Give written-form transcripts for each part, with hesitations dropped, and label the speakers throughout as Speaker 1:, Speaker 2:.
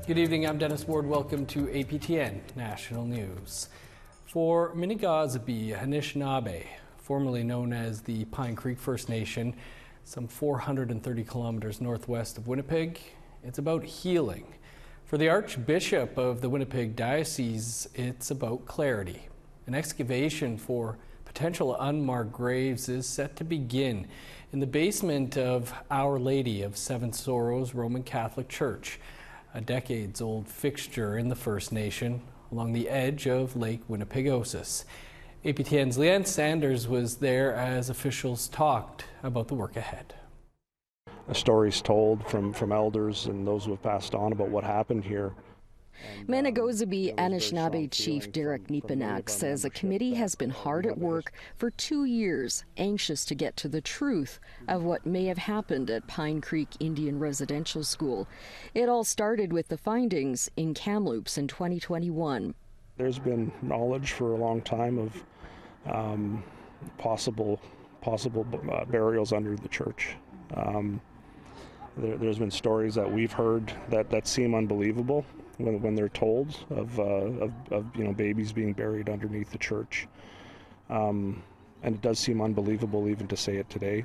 Speaker 1: Good evening, I'm Dennis Ward. Welcome to APTN National News. For Minigazzabi Anishinaabe, formerly known as the Pine Creek First Nation, some 430 kilometers northwest of Winnipeg, it's about healing. For the Archbishop of the Winnipeg Diocese, it's about clarity. An excavation for potential unmarked graves is set to begin in the basement of Our Lady of Seven Sorrows Roman Catholic Church, a decades-old fixture in the First Nation along the edge of Lake Winnipegosis. APTN's Leanne Sanders was there as officials talked about the work ahead.
Speaker 2: Stories told from elders and those who have passed on about what happened here.
Speaker 3: Manitoba Anishinaabe Chief Derek Nepenak says a committee has been hard at work for 2 years, anxious to get to the truth of what may have happened at Pine Creek Indian Residential School. It all started with the findings in Kamloops in 2021.
Speaker 2: There's been knowledge for a long time of possible burials under the church. There's been stories that we've heard that seem unbelievable when they're told of babies being buried underneath the church, and it does seem unbelievable even to say it today.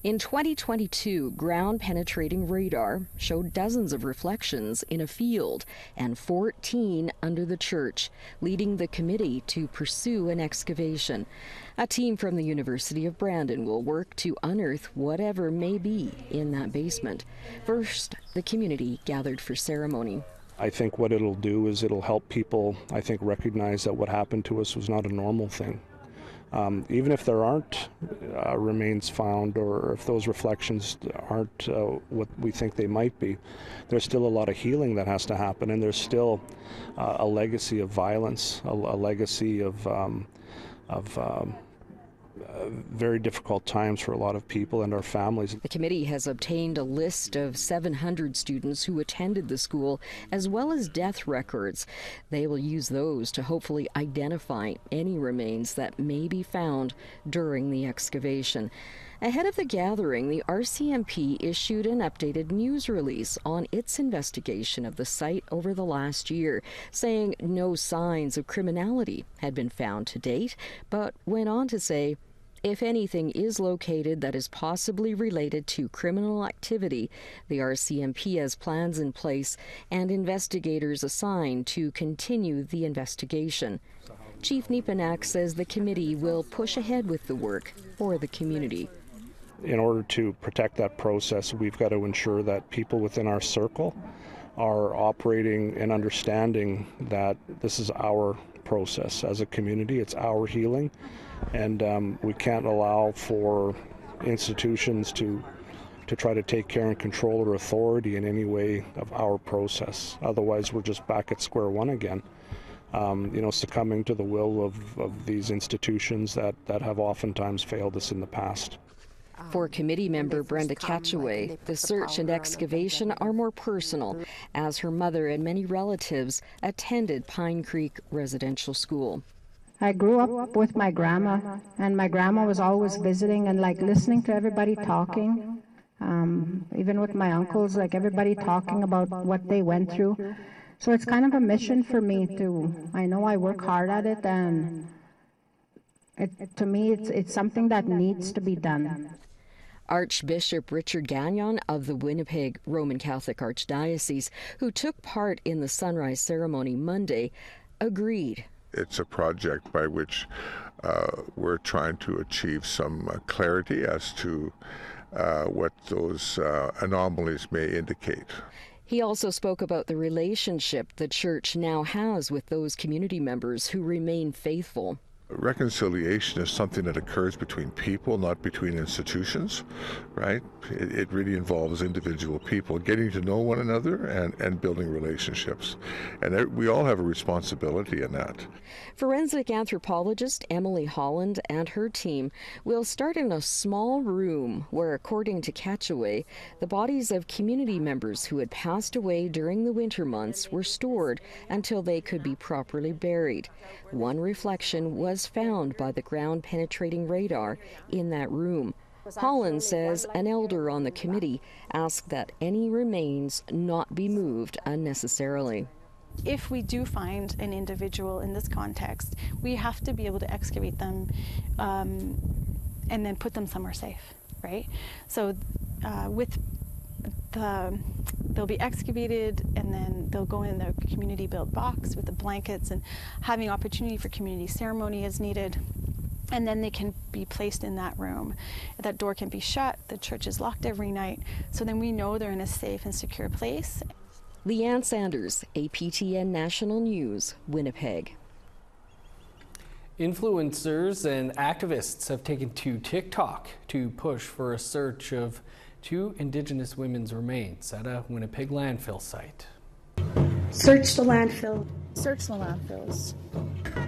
Speaker 3: In 2022, ground-penetrating radar showed dozens of reflections in a field and 14 under the church, leading the committee to pursue an excavation. A team from the University of Brandon will work to unearth whatever may be in that basement. First, the community gathered for ceremony.
Speaker 2: I think what it'll do is it'll help people, I think, recognize that what happened to us was not a normal thing. Even if there aren't remains found, or if those reflections aren't what we think they might be, there's still a lot of healing that has to happen, and there's still a legacy of violence, a legacy of very difficult times for a lot of people and our families.
Speaker 3: The committee has obtained a list of 700 students who attended the school, as well as death records. They will use those to hopefully identify any remains that may be found during the excavation. Ahead of the gathering, the RCMP issued an updated news release on its investigation of the site over the last year, saying no signs of criminality had been found to date, but went on to say, if anything is located that is possibly related to criminal activity, the RCMP has plans in place and investigators assigned to continue the investigation. Chief Nepenak says the committee will push ahead with the work for the community.
Speaker 2: In order to protect that process, we've got to ensure that people within our circle are operating and understanding that this is our process as a community, it's our healing, and we can't allow for institutions to try to take care and control or authority in any way of our process. Otherwise, we're just back at square one again, succumbing to the will of these institutions that have oftentimes failed us in the past.
Speaker 3: For committee member Brenda Catchaway, the search and excavation are more personal, as her mother and many relatives attended Pine Creek Residential School.
Speaker 4: I grew up with my grandma, and my grandma was always visiting and listening to everybody talking, even with my uncles, everybody talking about what they went through. So it's kind of a mission for me I know I work hard at it, and to me it's something that needs to be done.
Speaker 3: Archbishop Richard Gagnon of the Winnipeg Roman Catholic Archdiocese, who took part in the sunrise ceremony Monday, agreed.
Speaker 5: It's a project by which we're trying to achieve some clarity as to what those anomalies may indicate.
Speaker 3: He also spoke about the relationship the church now has with those community members who remain faithful.
Speaker 5: Reconciliation is something that occurs between people, not between institutions, right? It really involves individual people getting to know one another and building relationships. And we all have a responsibility in that.
Speaker 3: Forensic anthropologist Emily Holland and her team will start in a small room where, according to Catchaway, the bodies of community members who had passed away during the winter months were stored until they could be properly buried. One reflection was found by the ground-penetrating radar in that room. Holland says an elder on the committee asked that any remains not be moved unnecessarily.
Speaker 6: If we do find an individual in this context, we have to be able to excavate them and then put them somewhere safe, right? So they'll be excavated and then they'll go in the community built box with the blankets and having opportunity for community ceremony as needed. And then they can be placed in that room. That door can be shut, the church is locked every night, so then we know they're in a safe and secure place.
Speaker 3: Leanne Sanders, APTN National News, Winnipeg.
Speaker 1: Influencers and activists have taken to TikTok to push for a search of 2 Indigenous women's remains at a Winnipeg landfill site.
Speaker 7: Search the landfill. Search the landfills.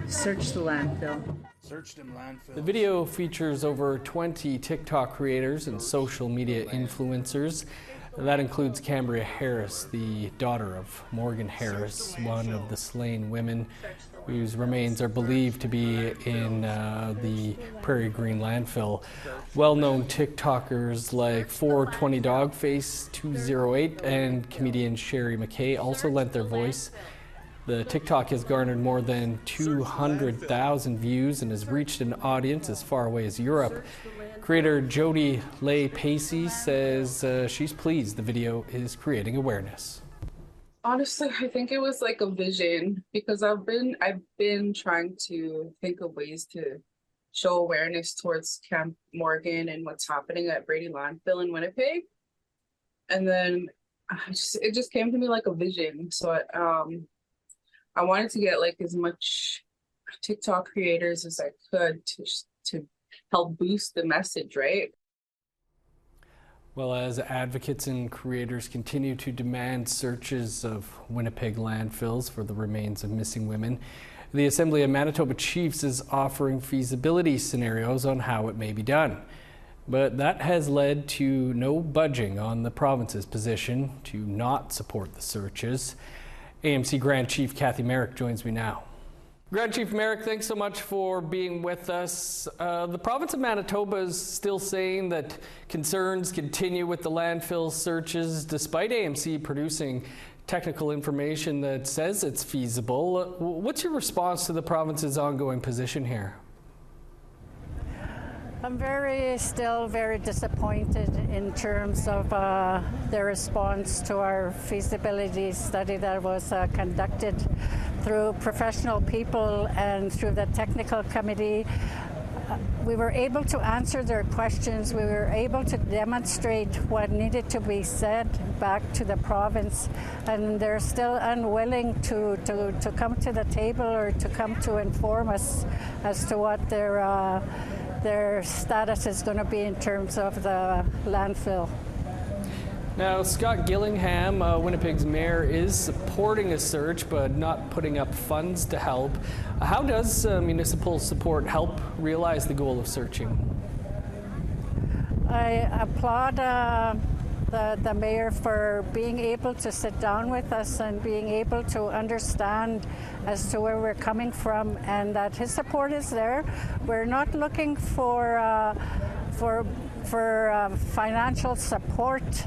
Speaker 8: Search the landfill.
Speaker 9: Search them landfills.
Speaker 1: The video features over 20 TikTok creators and social media influencers. That includes Cambria Harris, the daughter of Morgan Harris, one of the slain women whose remains are believed to be in the Prairie Green landfill. Well-known TikTokers like 420 Dogface, 208, and comedian Sherry McKay also lent their voice. The TikTok has garnered more than 200,000 views and has reached an audience as far away as Europe. Creator Jody Leigh Pacey says she's pleased the video is creating awareness.
Speaker 10: Honestly, I think it was like a vision because I've been trying to think of ways to show awareness towards Camp Morgan and what's happening at Brady Landfill in Winnipeg. And then it just came to me like a vision. So I wanted to get like as much TikTok creators as I could to help boost the message, right?
Speaker 1: Well, as advocates and creators continue to demand searches of Winnipeg landfills for the remains of missing women, the Assembly of Manitoba Chiefs is offering feasibility scenarios on how it may be done. But that has led to no budging on the province's position to not support the searches. AMC Grand Chief Kathy Merrick joins me now. Grand Chief Merrick, thanks so much for being with us. The province of Manitoba is still saying that concerns continue with the landfill searches despite AMC producing technical information that says it's feasible. What's your response to the province's ongoing position here?
Speaker 11: I'm still very disappointed in terms of their response to our feasibility study that was conducted through professional people and through the technical committee. We were able to answer their questions. We were able to demonstrate what needed to be said back to the province, and they're still unwilling to come to the table or to come to inform us as to what their status is going to be in terms of the landfill.
Speaker 1: Now, Scott Gillingham, Winnipeg's mayor, is supporting a search but not putting up funds to help. How does municipal support help realize the goal of searching?
Speaker 11: I applaud the mayor for being able to sit down with us and being able to understand as to where we're coming from, and that his support is there. We're not looking for financial support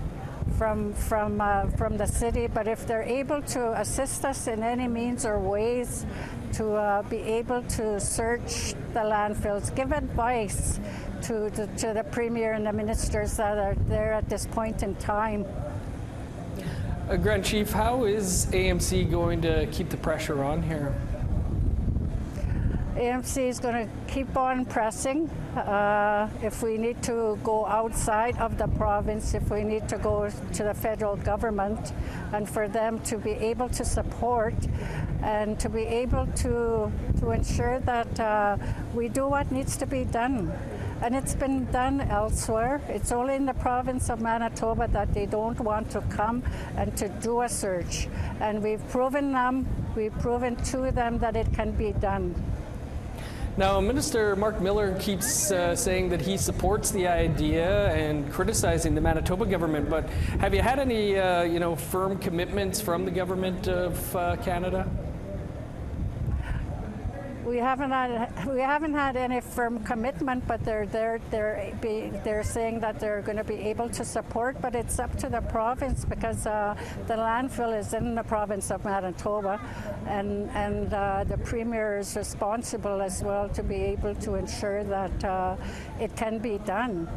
Speaker 11: from the city, but if they're able to assist us in any means or ways to be able to search the landfills, give advice to the Premier and the ministers that are there at this point in time.
Speaker 1: Grand Chief, how is AMC going to keep the pressure on here?
Speaker 11: AMC is going to keep on pressing. If we need to go outside of the province, if we need to go to the federal government, and for them to be able to support and to be able to ensure that we do what needs to be done. And it's been done elsewhere. It's only in the province of Manitoba that they don't want to come and to do a search. And we've proven to them that it can be done.
Speaker 1: Now, Minister Mark Miller keeps saying that he supports the idea and criticizing the Manitoba government, but have you had any firm commitments from the government of Canada?
Speaker 11: We haven't had any firm commitment, but they're saying that they're going to be able to support. But it's up to the province, because the landfill is in the province of Manitoba, and the Premier is responsible as well to be able to ensure that it can be done.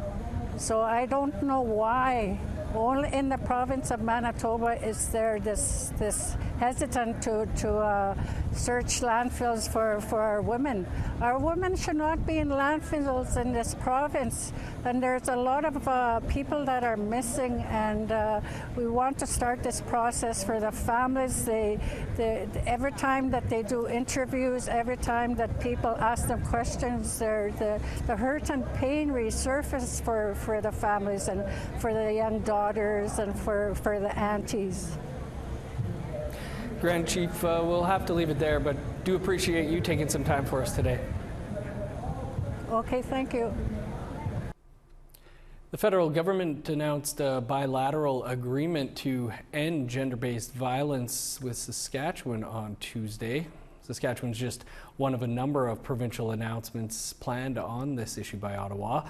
Speaker 11: So I don't know why only in the province of Manitoba is there this hesitant to search landfills for our women. Our women should not be in landfills in this province, and there's a lot of people that are missing, and we want to start this process for the families. Every time that they do interviews, every time that people ask them questions, the hurt and pain resurface for the families and for the young daughters and for the aunties.
Speaker 1: Grand Chief, we'll have to leave it there, but do appreciate you taking some time for us today.
Speaker 11: Okay, thank you.
Speaker 1: The federal government announced a bilateral agreement to end gender-based violence with Saskatchewan on Tuesday. Saskatchewan's just one of a number of provincial announcements planned on this issue by Ottawa.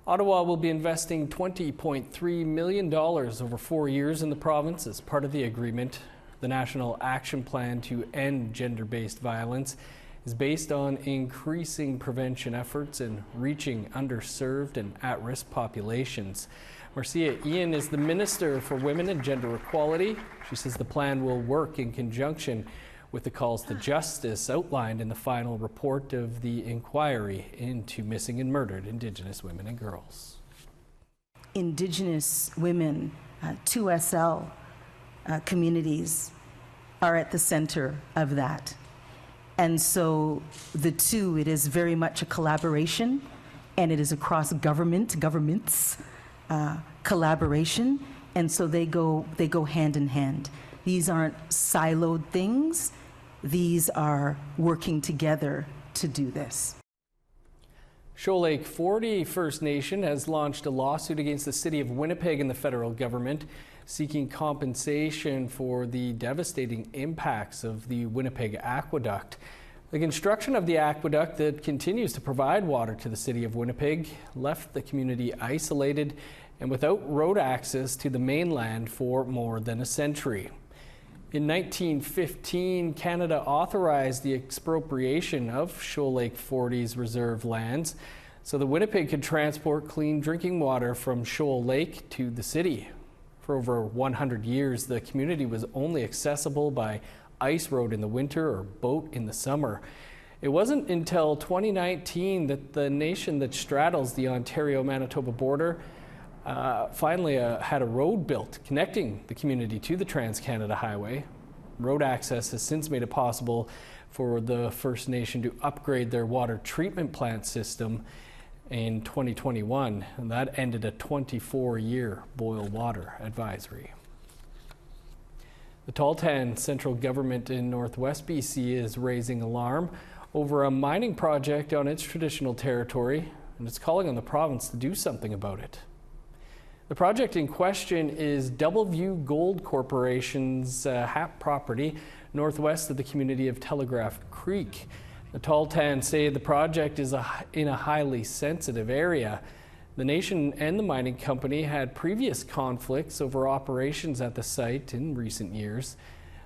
Speaker 1: Ottawa will be investing $20.3 million over 4 years in the province as part of the agreement. The National Action Plan to End Gender-Based Violence is based on increasing prevention efforts and reaching underserved and at-risk populations. Marcia Ian is the Minister for Women and Gender Equality. She says the plan will work in conjunction with the calls to justice outlined in the final report of the inquiry into missing and murdered Indigenous women and girls.
Speaker 9: Indigenous women, 2SL communities are at the center of that. And so it is very much a collaboration, and it is across governments collaboration, and so they go hand in hand. These aren't siloed things. These are working together to do this.
Speaker 1: Shoal Lake 40 First Nation has launched a lawsuit against the City of Winnipeg and the federal government, seeking compensation for the devastating impacts of the Winnipeg Aqueduct. The construction of the aqueduct that continues to provide water to the City of Winnipeg left the community isolated and without road access to the mainland for more than a century. In 1915, Canada authorized the expropriation of Shoal Lake 40's reserve lands so that Winnipeg could transport clean drinking water from Shoal Lake to the city. For over 100 years, the community was only accessible by ice road in the winter or boat in the summer. It wasn't until 2019 that the nation that straddles the Ontario-Manitoba border finally had a road built connecting the community to the Trans-Canada Highway. Road access has since made it possible for the First Nation to upgrade their water treatment plant system in 2021, and that ended a 24-year boil water advisory. The Tahltan central government in northwest BC is raising alarm over a mining project on its traditional territory, and it's calling on the province to do something about it. The project in question is Doubleview Gold Corporation's HAP property northwest of the community of Telegraph Creek. The Tahltan say the project is in a highly sensitive area. The nation and the mining company had previous conflicts over operations at the site in recent years.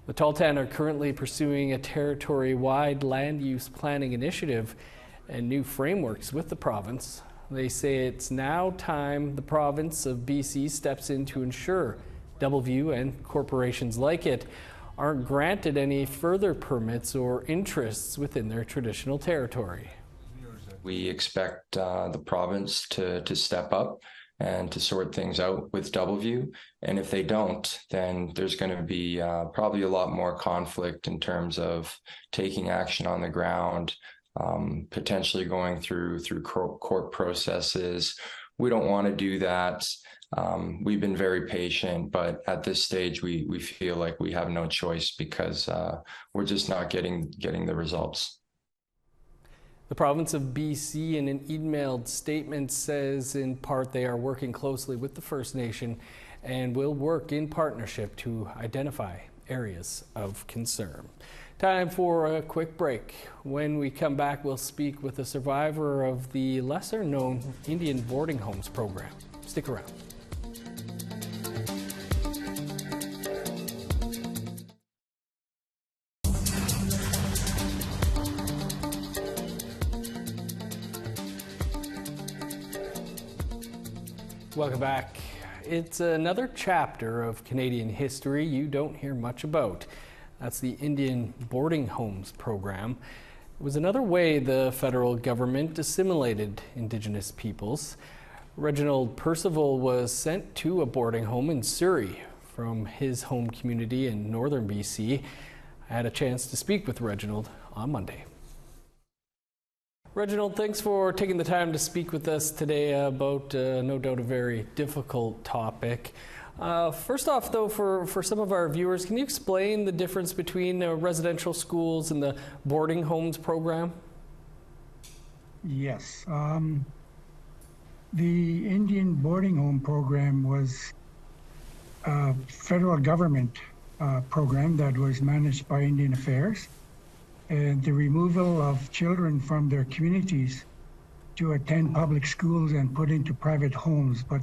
Speaker 1: The Tahltan are currently pursuing a territory-wide land use planning initiative and new frameworks with the province. They say it's now time the province of BC steps in to ensure Doubleview and corporations like it aren't granted any further permits or interests within their traditional territory.
Speaker 12: We expect the province to step up and to sort things out with Doubleview. And if they don't, then there's going to be probably a lot more conflict in terms of taking action on the ground, potentially going through court processes. We don't want to do that. We've been very patient, but at this stage, we feel like we have no choice because we're just not getting the results.
Speaker 1: The province of BC, in an emailed statement, says in part they are working closely with the First Nation and will work in partnership to identify areas of concern. Time for a quick break. When we come back, we'll speak with a survivor of the lesser-known Indian boarding homes program. Stick around. Welcome back. It's another chapter of Canadian history you don't hear much about. That's the Indian Boarding Homes program. It was another way the federal government assimilated Indigenous peoples. Reginald Percival was sent to a boarding home in Surrey from his home community in northern BC. I had a chance to speak with Reginald on Monday. Reginald, thanks for taking the time to speak with us today about no doubt a very difficult topic. First off, though, for some of our viewers, can you explain the difference between residential schools and the boarding homes program?
Speaker 13: Yes. The Indian boarding home program was a federal government program that was managed by Indian Affairs. And the removal of children from their communities to attend public schools and put into private homes. But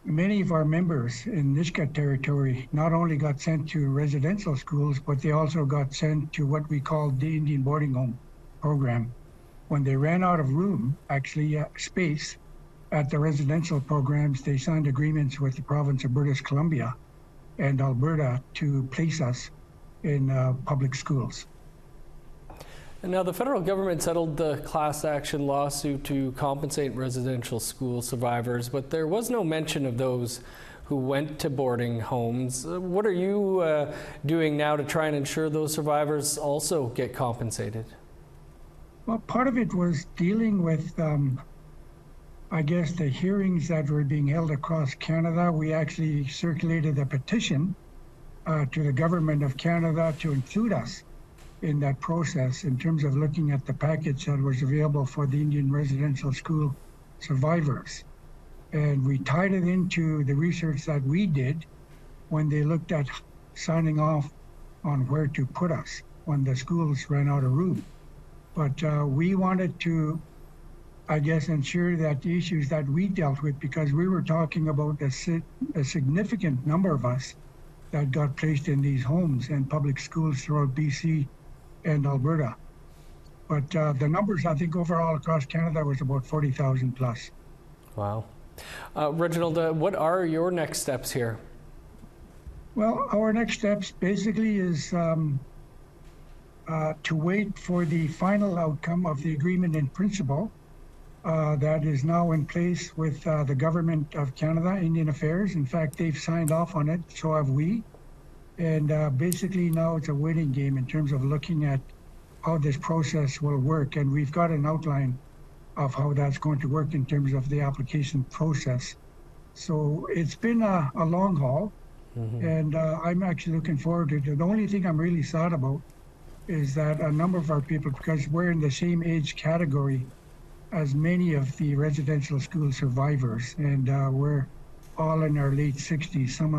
Speaker 13: many of our members in Tsilhqotsi territory not only got sent to residential schools, but they also got sent to what we called the Indian boarding home program. When they ran out of room, space at the residential programs, they signed agreements with the province of British Columbia and Alberta to place us in public schools.
Speaker 1: And now the federal government settled the class action lawsuit to compensate residential school survivors, but there was no mention of those who went to boarding homes. What are you doing now to try and ensure those survivors also get compensated?
Speaker 13: Well, part of it was dealing with, I guess, the hearings that were being held across Canada. We actually circulated a petition to the government of Canada to include us in that process in terms of looking at the package that was available for the Indian residential school survivors. And we tied it into the research that we did when they looked at signing off on where to put us when the schools ran out of room. But we wanted to, I guess, ensure that the issues that we dealt with, because we were talking about a significant number of us that got placed in these homes and public schools throughout BC and Alberta. But the numbers, I think, overall across Canada was about 40,000 plus.
Speaker 1: Wow. Reginald, what are your next steps here?
Speaker 13: Well, our next steps basically is to wait for the final outcome of the agreement in principle that is now in place with the government of Canada, Indian Affairs. In fact, they've signed off on it, so have we. And basically now it's a waiting game in terms of looking at how this process will work. And we've got an outline of how that's going to work in terms of the application process. So it's been a long haul, and I'm actually looking forward to it. The only thing I'm really sad about is that a number of our people, because we're in the same age category as many of the residential school survivors, and we're all in our late 60s, some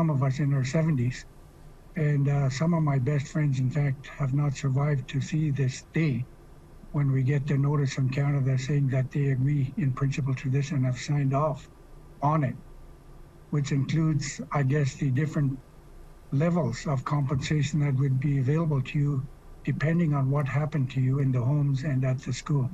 Speaker 13: of us in our 70s. And some of my best friends, in fact, have not survived to see this day when we get the notice from Canada saying that they agree in principle to this and have signed off on it, which includes, I guess, the different levels of compensation that would be available to you depending on what happened to you in the homes and at the school.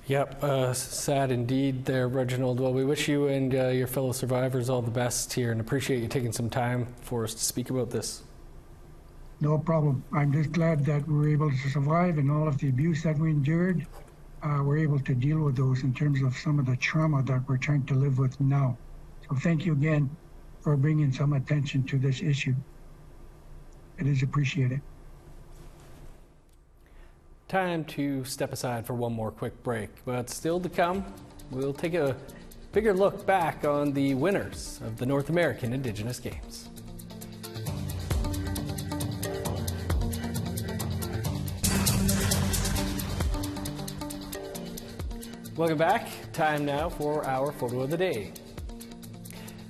Speaker 1: Yep, sad indeed there, Reginald. Well, we wish you and your fellow survivors all the best here and appreciate you taking some time for us to speak about this.
Speaker 13: No problem. I'm just glad that we were able to survive and all of the abuse that we endured. We're able to deal with those in terms of some of the trauma that we're trying to live with now. So thank you again for bringing some attention to this issue. It is appreciated.
Speaker 1: Time to step aside for one more quick break, but still to come, we'll take a bigger look back on the winners of the North American Indigenous Games. Welcome back. Time now for our photo of the day.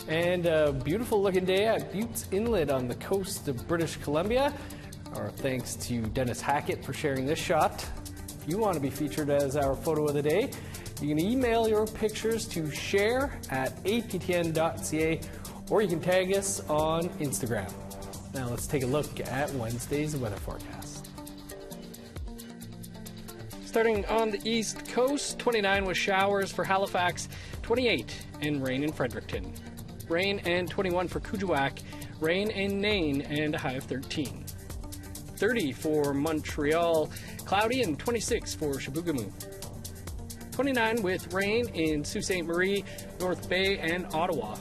Speaker 1: And a beautiful looking day at Buttes Inlet on the coast of British Columbia. Our thanks to Dennis Hackett for sharing this shot. If you want to be featured as our photo of the day, you can email your pictures to share@aptn.ca, or you can tag us on Instagram. Now let's take a look at Wednesday's weather forecast. Starting on the east coast, 29 with showers for Halifax, 28 and rain in Fredericton. Rain and 21 for Kuujjuaq, rain in Nain and a high of 13. 30 for Montreal, cloudy, and 26 for Chibougamau. 29 with rain in Sault Ste. Marie, North Bay, and Ottawa.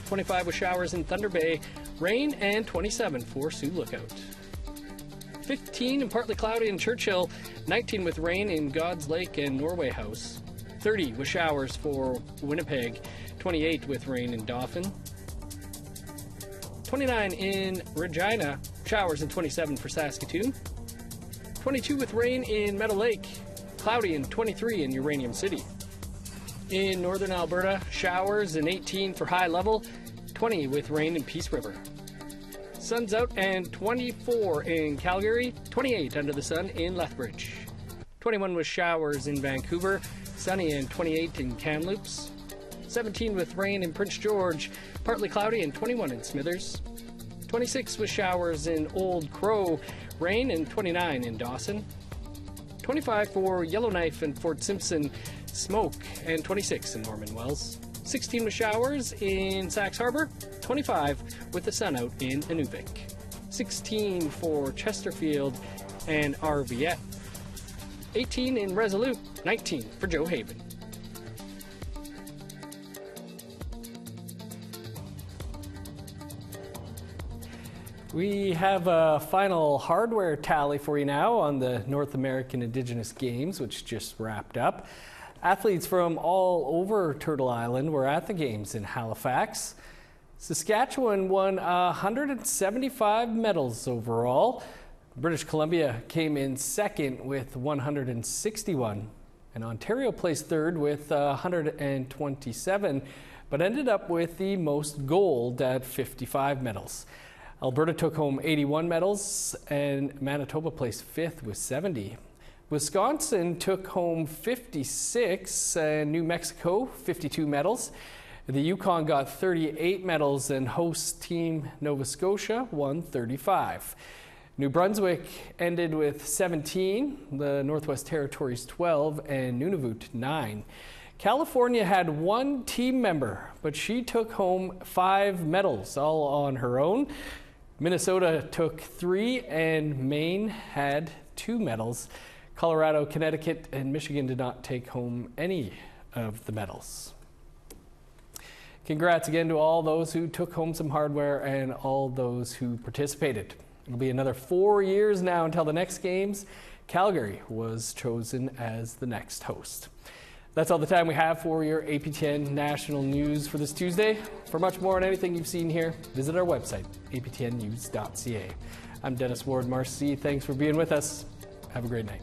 Speaker 1: 25 with showers in Thunder Bay, rain, and 27 for Sioux Lookout. 15 and partly cloudy in Churchill, 19 with rain in God's Lake and Norway House. 30 with showers for Winnipeg, 28 with rain in Dauphin. 29 in Regina, showers and 27 for Saskatoon. 22 with rain in Meadow Lake, cloudy and 23 in Uranium City. In northern Alberta, showers and 18 for High Level, 20 with rain in Peace River. Sun's out and 24 in Calgary, 28 under the sun in Lethbridge. 21 with showers in Vancouver, sunny and 28 in Kamloops. 17 with rain in Prince George, partly cloudy and 21 in Smithers. 26 with showers in Old Crow, rain and 29 in Dawson. 25 for Yellowknife and Fort Simpson, smoke, and 26 in Norman Wells. 16 with showers in Sax Harbor, 25 with the sun out in Inuvik. 16 for Chesterfield and Arviette. 18 in Resolute, 19 for Joe Haven. We have a final hardware tally for you now on the North American Indigenous Games, which just wrapped up. Athletes from all over Turtle Island were at the Games in Halifax. Saskatchewan won 175 medals overall. British Columbia came in second with 161, and Ontario placed third with 127, but ended up with the most gold at 55 medals. Alberta took home 81 medals, and Manitoba placed fifth with 70. Wisconsin took home 56, and New Mexico 52 medals. The Yukon got 38 medals, and host team Nova Scotia won 35. New Brunswick ended with 17, the Northwest Territories 12, and Nunavut 9. California had one team member, but she took home 5 medals, all on her own. Minnesota took 3, and Maine had 2 medals. Colorado, Connecticut, and Michigan did not take home any of the medals. Congrats again to all those who took home some hardware and all those who participated. It'll be another 4 years now until the next Games. Calgary was chosen as the next host. That's all the time we have for your APTN National News for this Tuesday. For much more on anything you've seen here, visit our website, aptnnews.ca. I'm Dennis Ward Marcy. Thanks for being with us. Have a great night.